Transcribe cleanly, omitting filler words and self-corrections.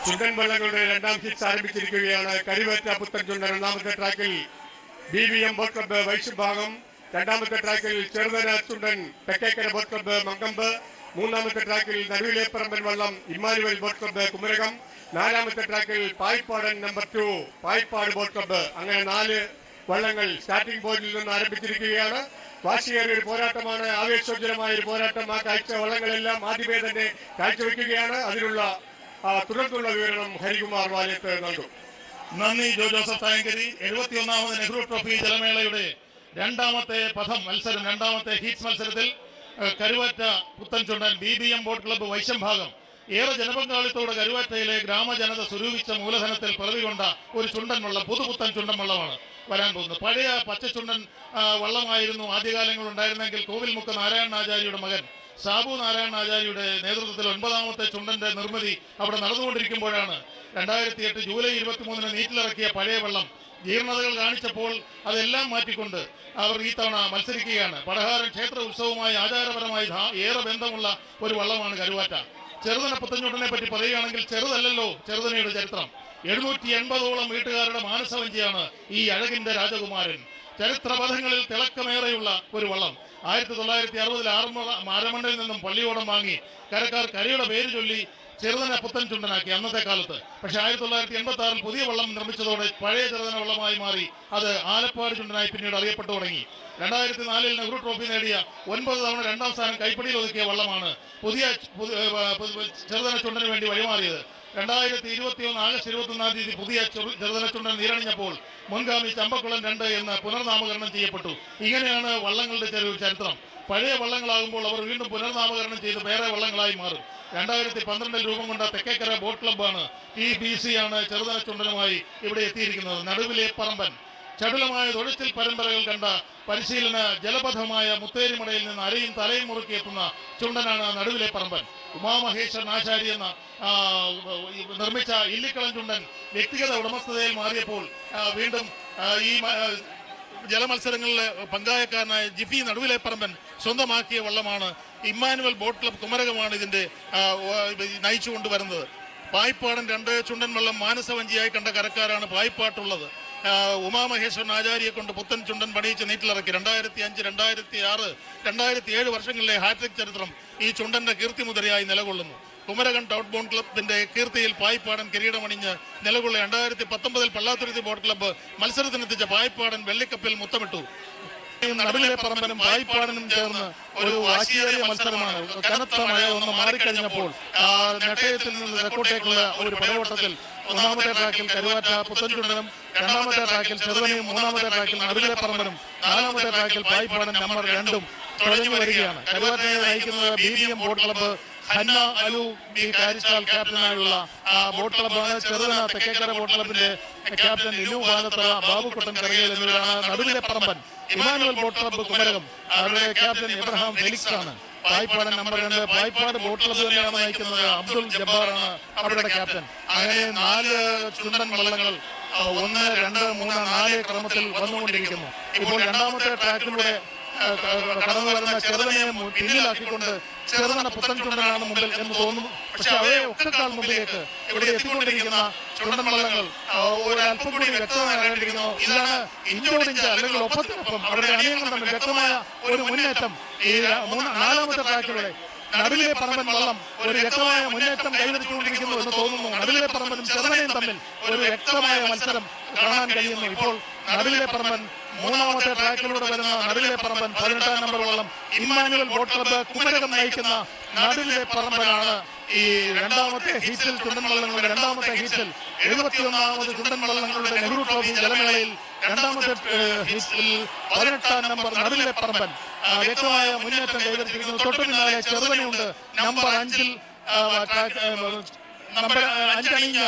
ചുണ്ടൻ വള്ളങ്ങളുടെ രണ്ടാം ഹിറ്റ്സ് ആരംഭിച്ചിരിക്കുകയാണ്. കരിവേറ്റ പുത്തൻ ചുണ്ടൻ ഒന്നാമത്തെ ട്രാക്കിൽ BVM ബോട്ട് ക്ലബ്ബ് വൈശ്യഭാഗം, രണ്ടാമത്തെ ട്രാക്കിൽ ചെറുതന ചുണ്ടൻ തെക്കേക്കര ബോട്ട് ക്ലബ്ബ് മങ്കമ്പ്, മൂന്നാമത്തെ ട്രാക്കിൽ നടുവിലേപ്പറമ്പൻ വള്ളം ഇമ്മാനുവൽ ബോട്ട് ക്ലബ്ബ് കുമരകം, നാലാമത്തെ ട്രാക്കിൽ Payippadan number 2 Payippad boat club. അങ്ങനെ 4 വള്ളങ്ങൾ സ്റ്റാർട്ടിംഗ് പോയിന്റിൽ നിന്ന് ആരംഭിച്ചിരിക്കുകയാണ്. വാശിയേറിയ ഒരു പോരാട്ടമാണ്, ആവേശോജ്വലമായ ഒരു പോരാട്ടം. ആ കാഴ്ച വള്ളങ്ങളെല്ലാം ആദ്യമേ തന്നെ കാഴ്ചവെക്കുകയാണ്. അതിനുള്ള തുടർന്നുള്ള വിവരണം ഹരികുമാർ വാര്യത്ത് നൽകും. നന്ദി ജോസഫ് തായങ്കരി. 71ാമത് നെഹ്റു ട്രോഫി ജലമേളയുടെ രണ്ടാമത്തെ മത്സരം, രണ്ടാമത്തെ ഹീറ്റ്സ് മത്സരത്തിൽ കരുവാറ്റ പുത്തൻ ചുണ്ടൻ BVM ബോട്ട് ക്ലബ്ബ് വൈശ്യഭാഗം ഏറെ ജനപങ്കാളിത്തോടെ കരുവാറ്റയിലെ ഗ്രാമജനത സ്വരൂപിച്ച മൂലധനത്തിൽ പിറവികൊണ്ട ഒരു ചുണ്ടൻ വള്ളം, പുതുപുത്തൻ ചുണ്ടൻ വള്ളമാണ് വരാൻ പോകുന്നത്. പഴയ പച്ചച്ചുണ്ടൻ വള്ളമായിരുന്നു ആദ്യകാലങ്ങൾ ഉണ്ടായിരുന്നെങ്കിൽ കോവിൽമുക്ക് നാരായണാചാര്യയുടെ മകൻ സാബു നാരായണാചാര്യയുടെ നേതൃത്വത്തിൽ 9ാമത്തെ ചുണ്ടന്റെ നിർമ്മിതി അവിടെ നടന്നുകൊണ്ടിരിക്കുമ്പോഴാണ് 2008 ജൂലൈ 23-ന് നീറ്റിലിറക്കിയ പഴയ വള്ളം ജീർണതകൾ കാണിച്ചപ്പോൾ അതെല്ലാം മാറ്റിക്കൊണ്ട് അവർ ഈ തവണ മത്സരിക്കുകയാണ്. പടഹാരൻ ക്ഷേത്ര ഉത്സവവുമായി ആചാരപരമായി ഏറെ ബന്ധമുള്ള ഒരു വള്ളമാണ് കരുവാറ്റ. ചെറുതന പുത്തൻചുണ്ടനെ പറ്റി പറയുകയാണെങ്കിൽ ചെറുതല്ലല്ലോ ചെറുതനയുടെ ചരിത്രം. 780ഓളം വീട്ടുകാരുടെ മാനസവഞ്ചിയാണ് ഈ അഴകിന്റെ രാജകുമാരൻ. ചരിത്രപഥങ്ങളിൽ തിളക്കമേറെയുള്ള ഒരു വള്ളം. 1960-ൽ ആറമണ്ടയിൽ നിന്നും പള്ളിയോടം വാങ്ങി കരക്കാർ കരയുടെ പേര് ചൊല്ലി ചെറുതന പുത്തൻ ചുണ്ടനാക്കി അന്നത്തെ കാലത്ത്. പക്ഷെ 1986-ൽ പുതിയ വള്ളം നിർമ്മിച്ചതോടെ പഴയ ചെറുതന വള്ളമായി മാറി അത് ആലപ്പാട് ചുണ്ടനായി പിന്നീട് അറിയപ്പെട്ടു തുടങ്ങി. 2004-ൽ നെഹ്റു ട്രോഫി നേടിയ 9 തവണ 2ാം സ്ഥാനം കൈപ്പിടിയിൽ ഒതുക്കിയ വള്ളമാണ് പുതിയ ചെറുതന ചുണ്ടന് വേണ്ടി വഴിമാറിയത്. 2021 ആഗസ്റ്റ് 21-ാം തീയതി പുതിയ ചെറുതന ചുണ്ടൻ നീരണിഞ്ഞപ്പോൾ മുൻഗാമി ചമ്പക്കുളം 2 എന്ന് പുനർനാമകരണം ചെയ്യപ്പെട്ടു. ഇങ്ങനെയാണ് വള്ളങ്ങളുടെ ചരിത്രം. പഴയ വള്ളങ്ങളാകുമ്പോൾ അവർ വീണ്ടും പുനർനാമകരണം ചെയ്ത് വേറെ വള്ളങ്ങളായി മാറും. 2012-ൽ രൂപം കൊണ്ട തെക്കേക്കര ബോട്ട് ക്ലബ്ബാണ് TBC ആണ് ചെറുതന ചുണ്ടനുമായി ഇവിടെ എത്തിയിരിക്കുന്നത്. നടുവിലെ പറമ്പൻ ചടുലമായ തൊഴിച്ചിൽ പരമ്പരകൾ കണ്ട പരിശീലന ജലപഥമായ മുത്തേരിമടയിൽ നിന്ന് അരയും തലയും മുറുക്കി എത്തുന്ന ചുണ്ടനാണ് നടുവിലെ പറമ്പൻ. ഉമാമഹേശ്വരൻ ആചാര്യ എന്ന നിർമ്മിച്ച ഇല്ലിക്കളം ചുണ്ടൻ വ്യക്തിഗത ഉടമസ്ഥതയിൽ മാറിയപ്പോൾ വീണ്ടും ഈ ജലമത്സരങ്ങളിലെ പങ്കായക്കാരനായ ജിഫി നടുവിലെ പറമ്പൻ സ്വന്തമാക്കിയ വള്ളമാണ് ഇമ്മാനുവൽ ബോട്ട് ക്ലബ്ബ് കുമരകമാണ് ഇതിന്റെ നയിച്ചുകൊണ്ടുവരുന്നത്. പായിപ്പാടൻ 2 ചുണ്ടൻ വള്ളം മാനസവഞ്ചിയായി കണ്ട കരക്കാരാണ് പായിപ്പാട്ടുള്ളത്. ഉമാമഹേശ്വരൻ ആചാര്യയെ കൊണ്ട് പുത്തൻ ചുണ്ടൻ പണിയിച്ച് നീറ്റിലിറക്കി. 2005, 2006, 2007 വർഷങ്ങളിലെ ഹാട്രിക് ചരിത്രം ഈ ചുണ്ടന്റെ കീർത്തിമുദ്രയായി നിലകൊള്ളുന്നു. കുമരകം ടൗട്ട് ബോട്ട് ക്ലബിന്റെ കീർത്തിയിൽ പായിപ്പാടൻ കിരീടമണിഞ്ഞ് നിലകൊള്ളി. 2019-ൽ പള്ളാത്തുരുത്തി ബോട്ട് ക്ലബ്ബ് മത്സരത്തിനെത്തിച്ച പായിപ്പാടൻ വെള്ളിക്കപ്പിൽ മുത്തമിട്ടു. നടുവിലെ പറമ്പനും പായിപ്പാടനും ചേർന്ന് ഒരു വാശിയേറിയ മത്സരമാണ്. കനത്ത മഴ ഒന്ന് മാറിക്കഴിഞ്ഞപ്പോൾ നെട്ടയത്തിൽ നിന്ന് തെക്കോട്ടേക്കുള്ള ഒരു പടയോട്ടത്തിൽ 1ാമത്തെ ട്രാക്കിൽ കരുവാറ്റ പുത്തൻ ചുണ്ടനും, 2ാമത്തെ ട്രാക്കിൽ ചെറുതനയും, 3ാമത്തെ ട്രാക്കിൽ നടുവിലെ പറമ്പനും, 4ാമത്തെ ട്രാക്കിൽ പായിപ്പാടൻ നമ്പർ 2 തുഴഞ്ഞു വരികയാണ്. കരുവാറ്റയെ നയിക്കുന്നത് BVM ബോട്ട് ക്ലബ്ബ് ഹന്ന അലു കാരിച്ചാൽ ക്യാപ്റ്റനായുള്ള ബോട്ട് ക്ലബ്ബാണ്. ചെറുതന തെക്കേക്കര ബോട്ട് ക്ലബിന്റെ ക്യാപ്റ്റൻ ഇലു ഭാഗത്തറ, ബാബുക്കുട്ടൻ കരകയിൽ എന്നിവരാണ്. Naduvile Paramban Emmanuel boat club Kumarakom, അവരുടെ ക്യാപ്റ്റൻ ഇബ്രഹാം ഫെലിക്സ് ആണ്. Payippadan number 2 Payippad boat club തന്നെയാണ് നയിക്കുന്നത്. അബ്ദുൾ ജബ്ബാറാണ് അവരുടെ ക്യാപ്റ്റൻ. അങ്ങനെ 4 ചുണ്ടൻ വള്ളങ്ങൾ 1, 2, 3, 4 ക്രമത്തിൽ വന്നുകൊണ്ടിരിക്കുന്നു. ഇപ്പോൾ 2ാമത്തെ ട്രാക്കിലൂടെ കടന്നു വരുന്ന ചെറുതനെ പിന്നിലാക്കിക്കൊണ്ട് ചെറുതന പുത്തൻ ചുണ്ടനാണ് മുമ്പിൽ എന്ന് തോന്നുന്നു. പക്ഷെ അവയെ ഒക്കെക്കാൾ മുമ്പിലേക്ക് ഇവിടെ എത്തിക്കൊണ്ടിരിക്കുന്ന ചുണ്ടൻ വള്ളങ്ങൾ ഒരല്പം കൂടി വ്യക്തമായി അറിയേണ്ടിയിരിക്കുന്നു. ഇതാണ് ഇഞ്ചോടിഞ്ച് അല്ലെങ്കിൽ ഒപ്പത്തിനൊപ്പം അവരുടെ അണിയങ്ങൾ തമ്മിൽ വ്യക്തമായ ഒരു മുന്നേറ്റം ഈ 4ാമത്തെ ട്രാക്കിലൂടെ നടുവിലെ പറമ്പൻ വള്ളം ഒരു വ്യക്തമായ മുന്നേറ്റം കൈവരിച്ചുകൊണ്ടിരിക്കുന്നു എന്ന് തോന്നുന്നു. നടുവിലെ പറമ്പനും ചെറുതനയും തമ്മിൽ ഒരു വ്യക്തമായ മത്സരം കാണാൻ കഴിയുന്നു. ഇപ്പോൾ നടുവിലെ പറമ്പൻ 3ാമത്തെ ട്രാക്കിലൂടെ വരുന്ന നടുവിലെ പറമ്പൻ 18ാം നമ്പർ വള്ളം ഇമ്മാനുവൽ ബോട്ട് ക്ലബ്ബ് കുമരകം നയിക്കുന്ന നടുവിലെ പറമ്പനാണ് ഈ 2ാമത്തെ ഹീറ്റിൽ ചുണ്ടൻ വള്ളങ്ങളുടെ 2ാമത്തെ ഹീറ്റിൽ 71ാമത് ചുണ്ടൻ വള്ളങ്ങളുടെ നെഹ്റു ട്രോഫി ജലമേളയിൽ 2ാമത്തെ ഹീറ്റിൽ 18ാം നമ്പർ നടുവിലെ പറമ്പൻ വ്യക്തമായ മുന്നേറ്റം കൈവരിച്ചിരിക്കുന്നു. തൊട്ടു പിന്നാലെ ചെറുതനയുണ്ട്. നമ്പർ 5 അണിഞ്ഞ